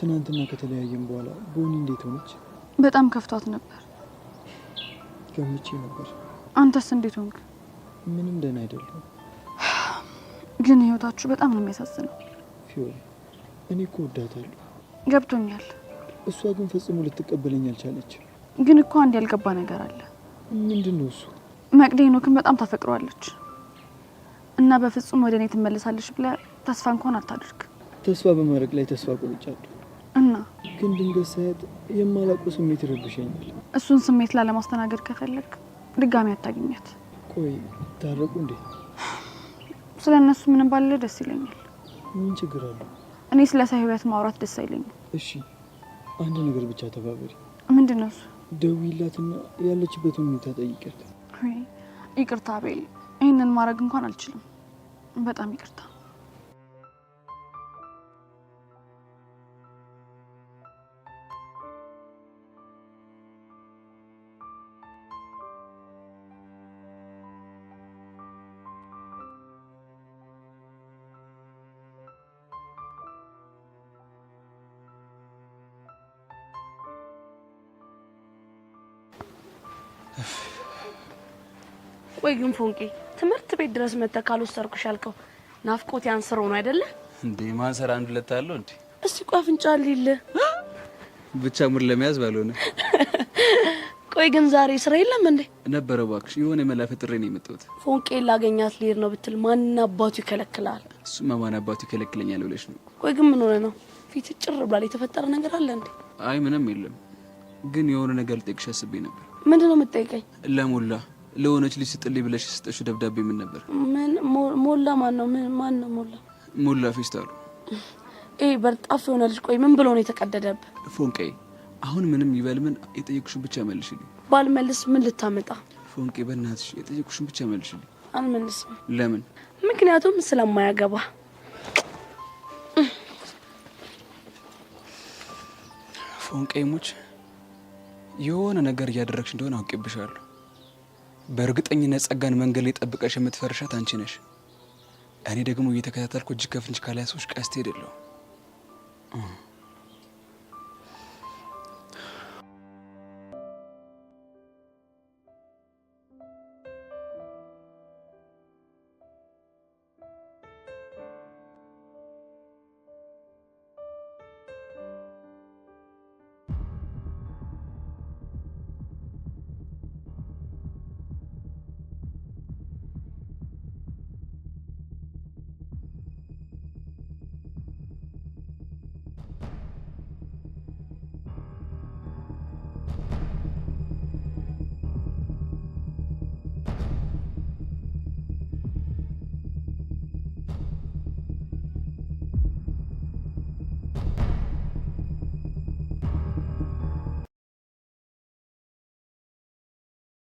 ትናንትና ከተለያየን በኋላ ቦኒ እንዴት ሆነች? በጣም ከፍቷት ነበር። ገምቼ ነበር። አንተስ እንዴት ሆንክ? ምንም ደህና አይደለም። ግን ህይወታችሁ በጣም ነው የሚያሳዝነው። ፊዮሪ፣ እኔ እኮ ወዳታለሁ። ገብቶኛል። እሷ ግን ፈጽሞ ልትቀበለኝ አልቻለችም። ግን እኮ አንድ ያልገባ ነገር አለ። ምንድነው እሱ? መቅዲ ሄኖክን በጣም ታፈቅረዋለች እና በፍጹም ወደ እኔ ትመለሳለች ብለህ ተስፋ እንኳን አታድርግ። ተስፋ በማድረግ ላይ ተስፋ ቆርጫለሁ እና ግን ድንገት ሳያት የማላውቀው ስሜት ይረብሸኛል። እሱን ስሜት ላለማስተናገድ ከፈለግ ድጋሚ አታገኛት። ቆይ ታረቁ እንዴ? ስለነሱ ምንም ባለ ደስ ይለኛል። ምን ችግር አለው? እኔ ስለ ሰው ህይወት ማውራት ደስ አይለኝም። እሺ አንድ ነገር ብቻ ተባበሪ። ምንድነው እሱ? ደውይላትና ያለችበትን ሁኔታ ጠይቂያት። ይቅርታ ቤል፣ ይሄንን ማድረግ እንኳን አልችልም። በጣም ይቅርታ። ወይ ግን ፎንቄ ትምህርት ቤት ድረስ መጥተህ ካልወሰድኩሽ ያልከው ናፍቆት ያንስረው ነው አይደለ እንዴ? ማንሰራ አንድ ሁለት አለው እንዴ? እስቲ ቆይ አፍንጫ ሊል ብቻ ሙር ለመያዝ ባልሆነ። ቆይ ግን ዛሬ ስራ የለም እንዴ? ነበረ እባክሽ፣ የሆነ መላፈ ጥሬ ነው የመጣሁት። ፎንቄ ላገኛት ልሄድ ነው ብትል ማን አባቱ ይከለክላል? እሱማ ማን አባቱ ይከለክለኛል ብለሽ ነው? ቆይ ግን ምን ሆነ ነው ፊት ጭር ብሏል? የተፈጠረ ነገር አለ እንዴ? አይ ምንም የለም፣ ግን የሆነ ነገር ልጠይቅሽ አስቤ ነበር። ምንድነው የምትጠይቀኝ? ለሞላ ለሆነች ልጅ ስጥልኝ ብለሽ የሰጠሽው ደብዳቤ ምን ነበር? ምን ሞላ? ማን ነው ሞላ? ሞላ ፌስታሉ። በርጣፍ የሆነ ልጅ። ቆይ ምን ብሎ ነው የተቀደደብህ? ፎንቄ አሁን ምንም ይበል ምን የጠየቅሽውን ብቻ መልሽልኝ። ባልመልስ ምን ልታመጣ? ፎንቄ በእናትሽ የጠየቅሽውን ብቻ መልሽልኝ። አልመልስም። ለምን? ምክንያቱም ስለማያገባ። ፎንቄ ሙች የሆነ ነገር እያደረግሽ እንደሆነ አውቄብሻለሁ። በእርግጠኝነት ጸጋን መንገድ ላይ ጠብቀሽ የምትፈርሻት አንቺ ነሽ። እኔ ደግሞ እየተከታተልኩ እጅ ከፍንጅ ካላያሶች ቀስት ሄደለሁ።